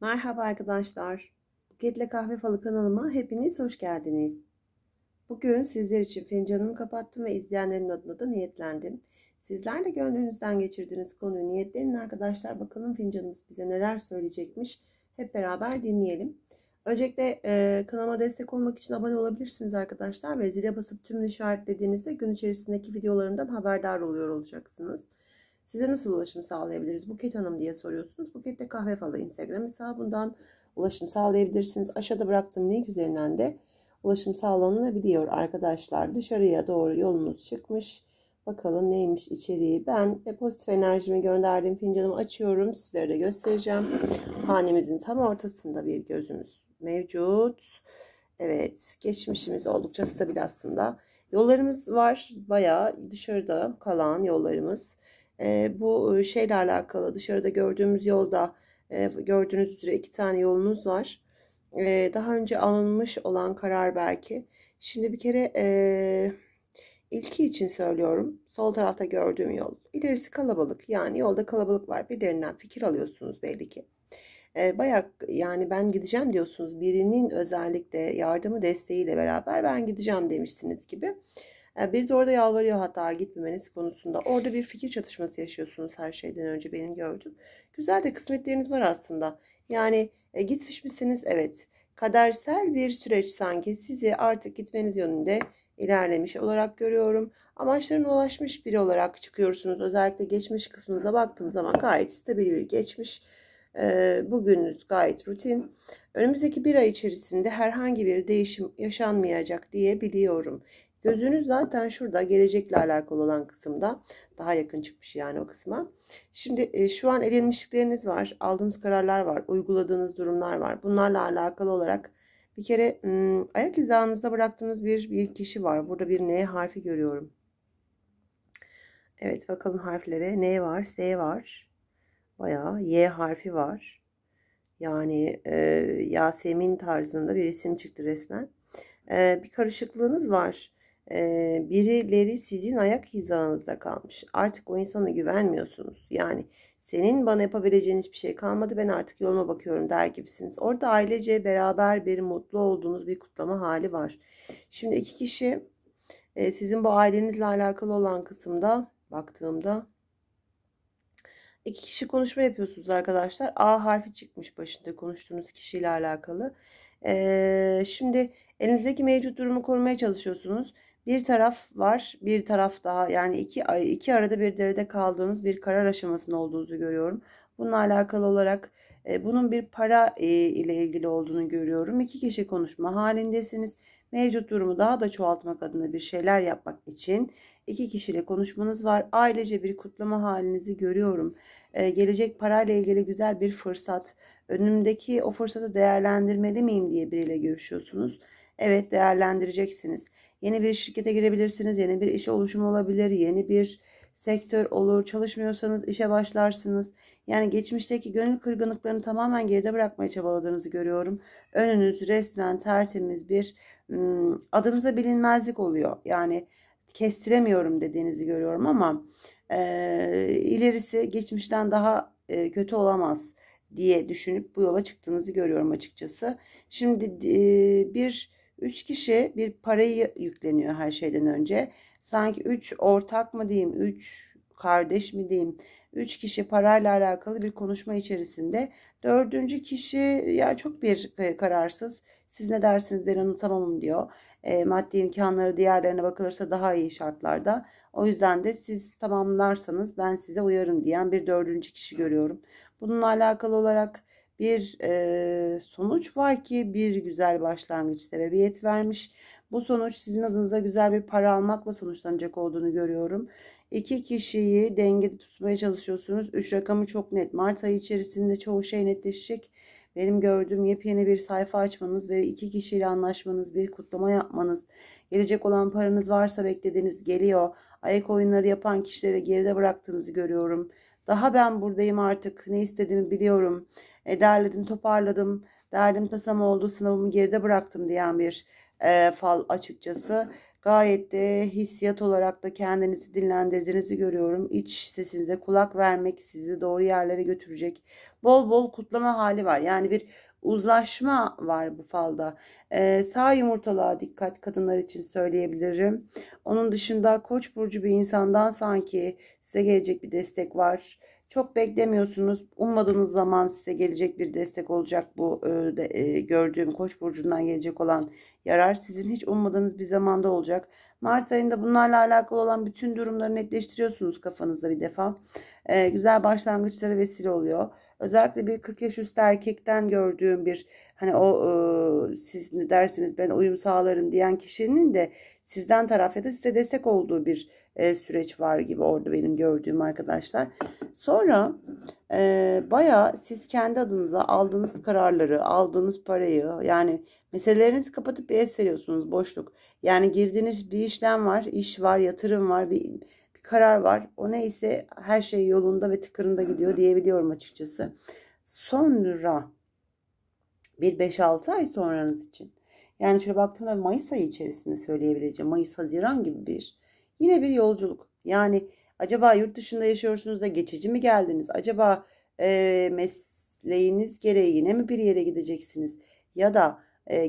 Merhaba arkadaşlar. Buketle Kahve Falı kanalıma hepiniz hoş geldiniz. Bugün sizler için fincanımı kapattım ve izleyenlerin adına da niyetlendim. Sizler de gönlünüzden geçirdiğiniz konuyu niyetlenin arkadaşlar. Bakalım fincanımız bize neler söyleyecekmiş. Hep beraber dinleyelim. Öncelikle kanalıma destek olmak için abone olabilirsiniz arkadaşlar. Ve zile basıp tümünü işaretlediğinizde gün içerisindeki videolarımdan haberdar oluyor olacaksınız. Size nasıl ulaşım sağlayabiliriz Buket Hanım diye soruyorsunuz. Buket'te Kahve Falı Instagram hesabından ulaşım sağlayabilirsiniz. Aşağıda bıraktığım link üzerinden de ulaşım sağlanabiliyor arkadaşlar. Dışarıya doğru yolunuz çıkmış. Bakalım neymiş içeriği. Ben pozitif enerjimi gönderdiğim fincanımı açıyorum. Sizlere de göstereceğim. Hanemizin tam ortasında bir gözümüz mevcut. Evet, geçmişimiz oldukça stabil aslında. Yollarımız var. Bayağı dışarıda kalan yollarımız. Bu şeyle alakalı dışarıda gördüğümüz yolda gördüğünüz üzere 2 tane yolunuz var. Daha önce alınmış olan karar belki. Şimdi bir kere ilki için söylüyorum. Sol tarafta gördüğüm yol. İlerisi kalabalık. Yani yolda kalabalık var. Birilerinden fikir alıyorsunuz belli ki. Bayağı yani ben gideceğim diyorsunuz. Birinin özellikle yardımı desteğiyle beraber ben gideceğim demişsiniz gibi. Bir de orada yalvarıyor hatta gitmemeniz konusunda. Orada bir fikir çatışması yaşıyorsunuz her şeyden önce benim gördüğüm. Güzel de kısmetleriniz var aslında. Yani gitmiş misiniz? Evet. Kadersel bir süreç sanki sizi artık gitmeniz yönünde ilerlemiş olarak görüyorum. Amaçlarına ulaşmış biri olarak çıkıyorsunuz. Özellikle geçmiş kısmınıza baktığım zaman gayet stabil bir geçmiş. Bugününüz gayet rutin. Önümüzdeki bir ay içerisinde herhangi bir değişim yaşanmayacak diye biliyorum. Gözünüz zaten şurada gelecekle alakalı olan kısımda daha yakın çıkmış yani o kısma. Şimdi şu an edinmişlikleriniz var, aldığınız kararlar var, uyguladığınız durumlar var. Bunlarla alakalı olarak bir kere ayak hizanızda bıraktığınız bir kişi var. Burada bir N harfi görüyorum. Evet bakalım harflere. N var, S var. Bayağı Y harfi var. Yani Yasemin tarzında bir isim çıktı resmen. Bir karışıklığınız var. Birileri sizin ayak hizanızda kalmış. Artık o insana güvenmiyorsunuz. Yani senin bana yapabileceğin hiçbir şey kalmadı. Ben artık yoluma bakıyorum der gibisiniz. Orada ailece beraber bir mutlu olduğunuz bir kutlama hali var. Şimdi iki kişi sizin bu ailenizle alakalı olan kısımda baktığımda İki kişi konuşma yapıyorsunuz arkadaşlar. A harfi çıkmış başında konuştuğunuz kişiyle alakalı. Şimdi elinizdeki mevcut durumu korumaya çalışıyorsunuz. Bir taraf var, bir taraf daha. Yani iki arada bir derede kaldığınız bir karar aşamasında olduğunuzu görüyorum. Bununla alakalı olarak bunun bir para ile ilgili olduğunu görüyorum. İki kişi konuşma halindesiniz. Mevcut durumu daha da çoğaltmak adına bir şeyler yapmak için iki kişiyle konuşmanız var. Ailece bir kutlama halinizi görüyorum. Gelecek parayla ilgili güzel bir fırsat. Önümdeki o fırsatı değerlendirmeli miyim diye biriyle görüşüyorsunuz. Evet değerlendireceksiniz. Yeni bir şirkete girebilirsiniz. Yeni bir iş oluşumu olabilir. Yeni bir sektör olur. Çalışmıyorsanız işe başlarsınız. Yani geçmişteki gönül kırgınlıklarını tamamen geride bırakmaya çabaladığınızı görüyorum. Önünüz resmen tertemiz bir adınıza bilinmezlik oluyor. Yani kestiremiyorum dediğinizi görüyorum ama ilerisi geçmişten daha kötü olamaz diye düşünüp bu yola çıktığınızı görüyorum açıkçası. Şimdi üç kişi bir parayı yükleniyor her şeyden önce. Sanki üç ortak mı diyeyim, üç kardeş mi diyeyim, üç kişi parayla alakalı bir konuşma içerisinde. Dördüncü kişi ya çok bir kararsız. Siz ne dersiniz ben onu tamamım diyor. Maddi imkanları diğerlerine bakılırsa daha iyi şartlarda. O yüzden de siz tamamlarsanız ben size uyarım diyen bir dördüncü kişi görüyorum. Bununla alakalı olarak bir sonuç var ki bir güzel başlangıç sebebiyet vermiş. Bu sonuç sizin adınıza güzel bir para almakla sonuçlanacak olduğunu görüyorum. İki kişiyi dengede tutmaya çalışıyorsunuz. Üç rakamı çok net. Mart ayı içerisinde çoğu şey netleşecek. Benim gördüğüm yepyeni bir sayfa açmanız ve iki kişiyle anlaşmanız, bir kutlama yapmanız, gelecek olan paranız varsa beklediğiniz geliyor. Ayak oyunları yapan kişileri geride bıraktığınızı görüyorum. Daha ben buradayım artık. Ne istediğimi biliyorum. Derledim, toparladım. Derdim tasam oldu. Sınavımı geride bıraktım diyen bir fal açıkçası. Gayet de hissiyat olarak da kendinizi dinlendirdiğinizi görüyorum. İç sesinize kulak vermek sizi doğru yerlere götürecek. Bol bol kutlama hali var. Yani bir uzlaşma var bu falda. Sağ yumurtalığa dikkat, kadınlar için söyleyebilirim. Onun dışında Koç burcu bir insandan sanki size gelecek bir destek var. Çok beklemiyorsunuz. Ummadığınız zaman size gelecek bir destek olacak bu gördüğüm Koç burcundan gelecek olan yarar. Sizin hiç ummadığınız bir zamanda olacak. Mart ayında bunlarla alakalı olan bütün durumları netleştiriyorsunuz kafanızda bir defa. Güzel başlangıçlara vesile oluyor. Özellikle bir 40 yaş üstü erkekten gördüğüm bir hani siz ne dersiniz ben uyum sağlarım diyen kişinin de sizden taraf ya da size destek olduğu bir süreç var gibi orada benim gördüğüm arkadaşlar. Sonra bayağı siz kendi adınıza aldığınız kararları, aldığınız parayı yani meselelerinizi kapatıp bir es veriyorsunuz boşluk. Yani girdiğiniz bir işlem var, iş var, yatırım var, bir karar var. O neyse her şey yolunda ve tıkırında gidiyor diyebiliyorum açıkçası. Sonra bir 5-6 ay sonranız için. Yani şöyle baktığımda Mayıs ayı içerisinde söyleyebileceğim. Mayıs-Haziran gibi yine bir yolculuk. Yani acaba yurt dışında yaşıyorsunuz da geçici mi geldiniz? Acaba mesleğiniz gereği yine mi bir yere gideceksiniz? Ya da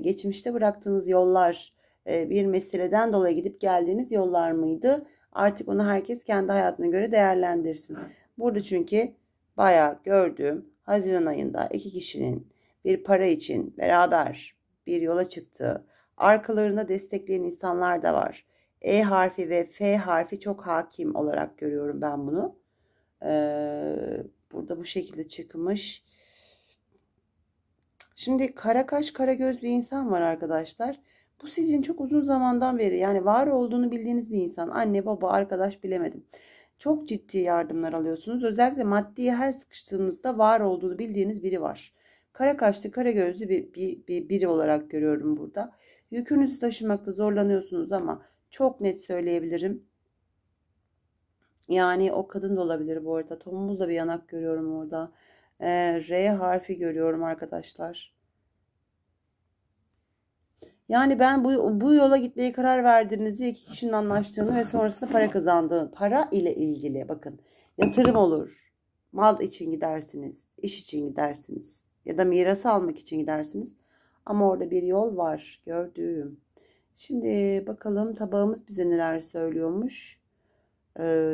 geçmişte bıraktığınız yollar bir meseleden dolayı gidip geldiğiniz yollar mıydı? Artık onu herkes kendi hayatına göre değerlendirsin. Burada çünkü bayağı gördüğüm Haziran ayında iki kişinin bir para için beraber bir yola çıktığı, arkalarında destekleyen insanlar da var. E harfi ve F harfi çok hakim olarak görüyorum ben bunu. Burada bu şekilde çıkmış. Şimdi kara kaş, kara göz bir insan var arkadaşlar. Bu sizin çok uzun zamandan beri yani var olduğunu bildiğiniz bir insan. Anne, baba, arkadaş bilemedim. Çok ciddi yardımlar alıyorsunuz. Özellikle maddiye her sıkıştığınızda var olduğunu bildiğiniz biri var. Kara kaşlı, kara gözlü biri olarak görüyorum burada. Yükünüzü taşımakta zorlanıyorsunuz ama çok net söyleyebilirim. Yani o kadın da olabilir bu arada. Tombul da bir yanak görüyorum orada. R harfi görüyorum arkadaşlar. Yani ben bu yola gitmeye karar verdiğinizde iki kişinin anlaştığını ve sonrasında para kazandığını, para ile ilgili bakın yatırım olur, mal için gidersiniz, iş için gidersiniz ya da miras almak için gidersiniz. Ama orada bir yol var gördüğüm. Şimdi bakalım tabağımız bize neler söylüyormuş.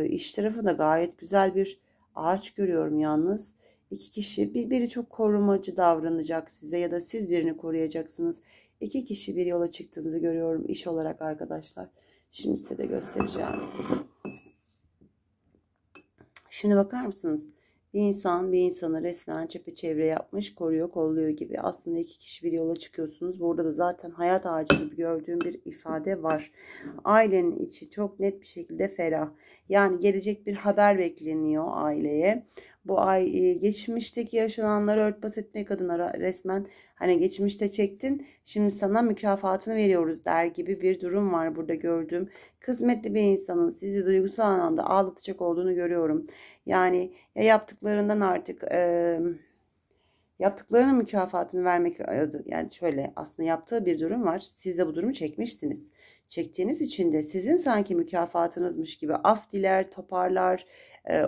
İş tarafında gayet güzel bir ağaç görüyorum yalnız. İki kişi biri çok korumacı davranacak size ya da siz birini koruyacaksınız. İki kişi bir yola çıktığınızı görüyorum iş olarak arkadaşlar. Şimdi size de göstereceğim. Şimdi bakar mısınız? Bir insan bir insanı resmen çepeçevre yapmış, koruyor, kolluyor gibi. Aslında iki kişi bir yola çıkıyorsunuz. Burada da zaten hayat ağacı gibi gördüğüm bir ifade var. Ailenin içi çok net bir şekilde ferah. Yani gelecek bir haber bekleniyor aileye. Bu ay geçmişteki yaşananları örtbas etmek adına resmen hani geçmişte çektin şimdi sana mükafatını veriyoruz der gibi bir durum var burada gördüğüm. Kısmetli bir insanın sizi duygusal anlamda ağlatacak olduğunu görüyorum. Yani ya yaptıklarından artık yaptıklarının mükafatını vermek yani şöyle aslında yaptığı bir durum var. Siz de bu durumu çekmiştiniz. Çektiğiniz için de sizin sanki mükafatınızmış gibi af diler, toparlar,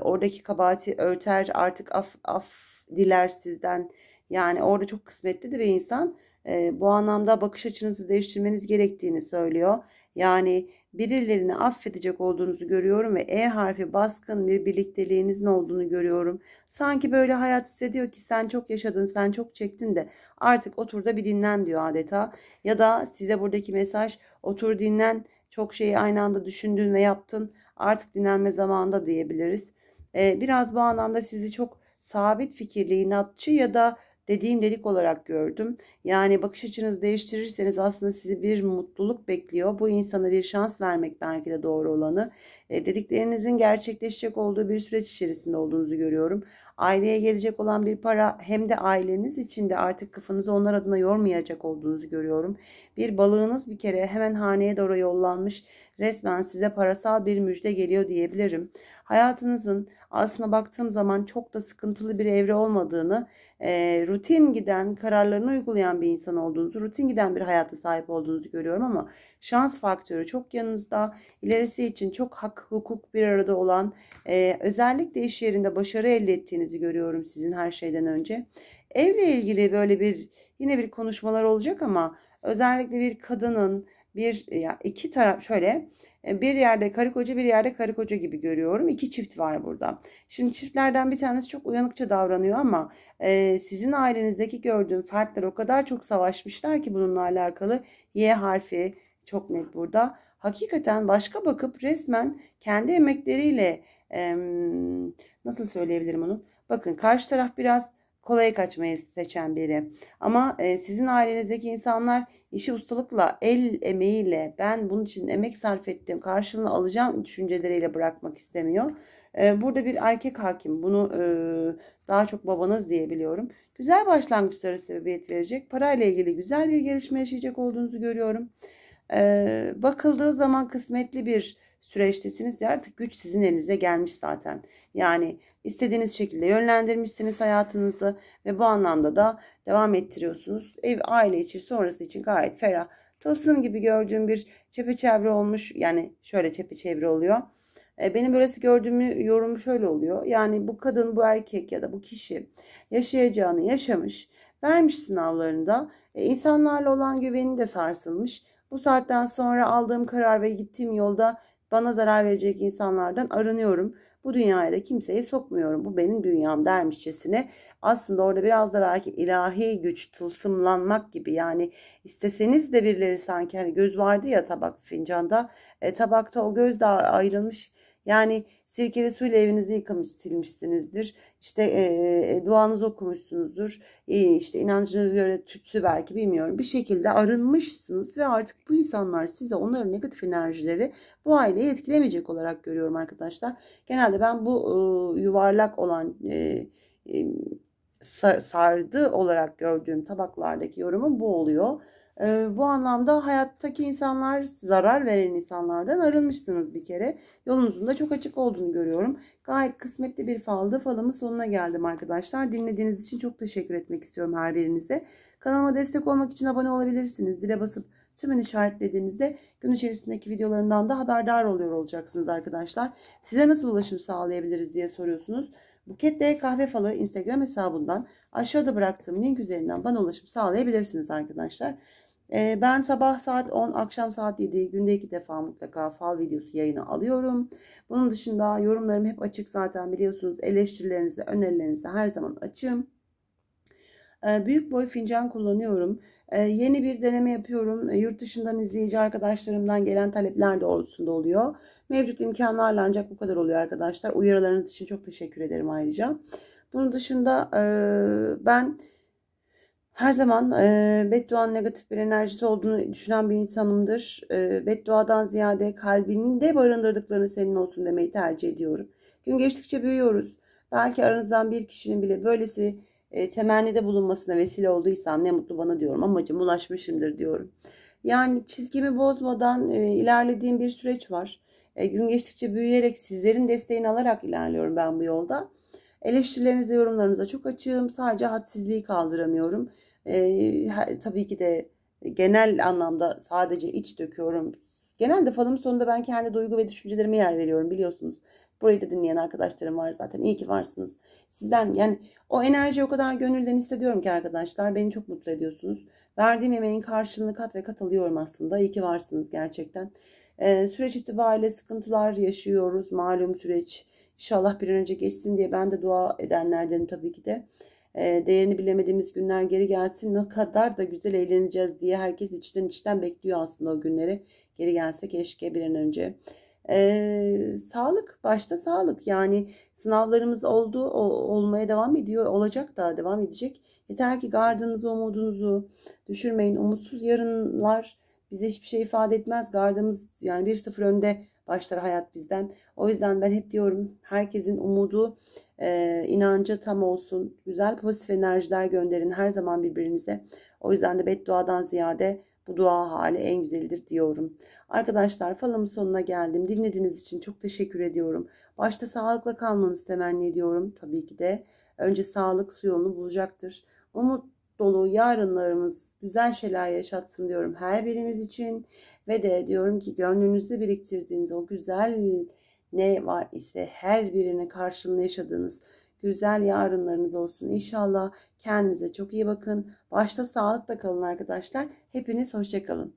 oradaki kabahati örter, artık af diler sizden. Yani orada çok kısmetli de bir insan. Bu anlamda bakış açınızı değiştirmeniz gerektiğini söylüyor. Yani birilerini affedecek olduğunuzu görüyorum ve E harfi baskın bir birlikteliğinizin olduğunu görüyorum. Sanki böyle hayat size diyor ki sen çok yaşadın, sen çok çektin de artık otur da bir dinlen diyor adeta. Ya da size buradaki mesaj otur dinlen, çok şeyi aynı anda düşündün ve yaptın, artık dinlenme zamanında diyebiliriz. Biraz bu anlamda sizi çok sabit fikirli, inatçı ya da dediğim dedik olarak gördüm. Yani bakış açınızı değiştirirseniz aslında sizi bir mutluluk bekliyor. Bu insana bir şans vermek belki de doğru olanı. Dediklerinizin gerçekleşecek olduğu bir süreç içerisinde olduğunuzu görüyorum. Aileye gelecek olan bir para hem de aileniz için de artık kafanızı onlar adına yormayacak olduğunuzu görüyorum. Bir balığınız bir kere hemen haneye doğru yollanmış. resmen size parasal bir müjde geliyor diyebilirim. Hayatınızın aslında baktığım zaman çok da sıkıntılı bir evre olmadığını, rutin giden, kararlarını uygulayan bir insan olduğunuzu, rutin giden bir hayata sahip olduğunuzu görüyorum ama şans faktörü çok yanınızda. İlerisi için çok hak, hukuk bir arada olan, özellikle iş yerinde başarı elde ettiğinizi görüyorum sizin her şeyden önce. Evle ilgili böyle yine bir konuşmalar olacak ama özellikle bir kadının ya iki taraf şöyle, bir yerde karı koca bir yerde karı koca gibi görüyorum. İki çift var burada. Şimdi çiftlerden bir tanesi çok uyanıkça davranıyor ama sizin ailenizdeki gördüğüm fertler o kadar çok savaşmışlar ki bununla alakalı. Y harfi çok net burada. Hakikaten başka bakıp resmen kendi emekleriyle, nasıl söyleyebilirim onu? Bakın, karşı taraf biraz kolaya kaçmayı seçen biri. Ama sizin ailenizdeki insanlar işi ustalıkla, el emeğiyle, ben bunun için emek sarf ettim, karşılığını alacağım düşünceleriyle bırakmak istemiyor. Burada bir erkek hakim. Bunu daha çok babanız diyebiliyorum. Güzel başlangıçlara sebebiyet verecek. Parayla ilgili güzel bir gelişme yaşayacak olduğunuzu görüyorum. Bakıldığı zaman kısmetli bir süreçtesiniz. Artık güç sizin elinize gelmiş zaten. Yani istediğiniz şekilde yönlendirmişsiniz hayatınızı ve bu anlamda da devam ettiriyorsunuz. Ev, aile içi, sonrası için gayet ferah. Tılsım gibi gördüğüm bir çepeçevre olmuş. Yani şöyle çepeçevre oluyor. Benim böylesi gördüğüm yorum şöyle oluyor. Yani bu kadın, bu erkek ya da bu kişi yaşayacağını yaşamış, vermiş sınavlarında. İnsanlarla olan güveni de sarsılmış. Bu saatten sonra aldığım karar ve gittiğim yolda bana zarar verecek insanlardan arınıyorum. Bu dünyaya da kimseyi sokmuyorum. Bu benim dünyam dermişçesine. Aslında orada biraz da belki ilahi güç, tılsımlanmak gibi. Yani isteseniz de birileri sanki, hani göz vardı ya tabak fincanda. Tabakta o göz de ayrılmış. Yani sirkeli suyla evinizi yıkamış, silmişsinizdir. İşte duanızı okumuşsunuzdur. İşte inancına göre tütsü belki, bilmiyorum. Bir şekilde arınmışsınız ve artık bu insanlar size, onların negatif enerjileri bu aileyi etkilemeyecek olarak görüyorum arkadaşlar. Genelde ben bu yuvarlak olan sardı olarak gördüğüm tabaklardaki yorumum bu oluyor. Bu anlamda hayattaki insanlar, zarar veren insanlardan arınmışsınız bir kere. Yolunuzun da çok açık olduğunu görüyorum. Gayet kısmetli bir faldı. Falımın sonuna geldim arkadaşlar. Dinlediğiniz için çok teşekkür etmek istiyorum her birinize. Kanalıma destek olmak için abone olabilirsiniz. Zile basıp tümünü işaretlediğinizde gün içerisindeki videolarından da haberdar olacaksınız arkadaşlar. Size nasıl ulaşım sağlayabiliriz diye soruyorsunuz. Buket Kahve Falı Instagram hesabından aşağıda bıraktığım link üzerinden bana ulaşım sağlayabilirsiniz arkadaşlar. Ben sabah saat 10, akşam saat 7, günde 2 defa mutlaka fal videosu yayını alıyorum. Bunun dışında yorumlarım hep açık zaten, biliyorsunuz. Eleştirilerinizi, önerilerinizi her zaman açığım. Büyük boy fincan kullanıyorum. Yeni bir deneme yapıyorum. Yurt dışından izleyici arkadaşlarımdan gelen talepler doğrultusunda oluyor. Mevcut imkanlarla ancak bu kadar oluyor arkadaşlar. Uyarılarınız için çok teşekkür ederim ayrıca. Bunun dışında ben her zaman bedduanın negatif bir enerjisi olduğunu düşünen bir insanımdır. Bedduadan ziyade kalbinde barındırdıklarını senin olsun demeyi tercih ediyorum. Gün geçtikçe büyüyoruz. Belki aranızdan bir kişinin bile böylesi temennide bulunmasına vesile olduysam ne mutlu bana diyorum. Amacıma ulaşmışımdır diyorum. Yani çizgimi bozmadan ilerlediğim bir süreç var. Gün geçtikçe büyüyerek, sizlerin desteğini alarak ilerliyorum ben bu yolda. Eleştirilerinize, yorumlarınıza çok açığım. Sadece hadsizliği kaldıramıyorum. Tabii ki de genel anlamda sadece iç döküyorum. Genelde falımın sonunda ben kendi duygu ve düşüncelerime yer veriyorum, biliyorsunuz. Burayı da dinleyen arkadaşlarım var zaten. İyi ki varsınız. Sizden yani o enerjiyi o kadar gönülden hissediyorum ki arkadaşlar. Beni çok mutlu ediyorsunuz. Verdiğim emeğin karşılığını kat ve kat alıyorum aslında. İyi ki varsınız gerçekten. Süreç itibariyle sıkıntılar yaşıyoruz. Malum süreç. İnşallah bir an önce geçsin diye ben de dua edenlerdenim tabii ki de. Değerini bilemediğimiz günler geri gelsin. Ne kadar da güzel eğleneceğiz diye herkes içten bekliyor aslında o günleri. Geri gelse keşke bir an önce. Sağlık, başta sağlık. Yani sınavlarımız oldu, olmaya devam ediyor, olacak da devam edecek. Yeter ki gardınızı, umudunuzu düşürmeyin. Umutsuz yarınlar bize hiçbir şey ifade etmez. Gardımız, yani 1-0 önde başlar hayat bizden. O yüzden ben hep diyorum, herkesin umudu, inancı tam olsun. Güzel pozitif enerjiler gönderin her zaman birbirinize. O yüzden de bedduadan ziyade bu dua hali en güzelidir diyorum. Arkadaşlar falımın sonuna geldim. Dinlediğiniz için çok teşekkür ediyorum. Başta sağlıkla kalmanızı temenni ediyorum. Tabii ki de önce sağlık su yolunu bulacaktır. Umut dolu yarınlarımız güzel şeyler yaşatsın diyorum her birimiz için. Ve de diyorum ki gönlünüzde biriktirdiğiniz o güzel ne var ise her birini karşılığında yaşadığınız güzel yarınlarınız olsun. İnşallah kendinize çok iyi bakın. Başta sağlıkla kalın arkadaşlar. Hepiniz hoşça kalın.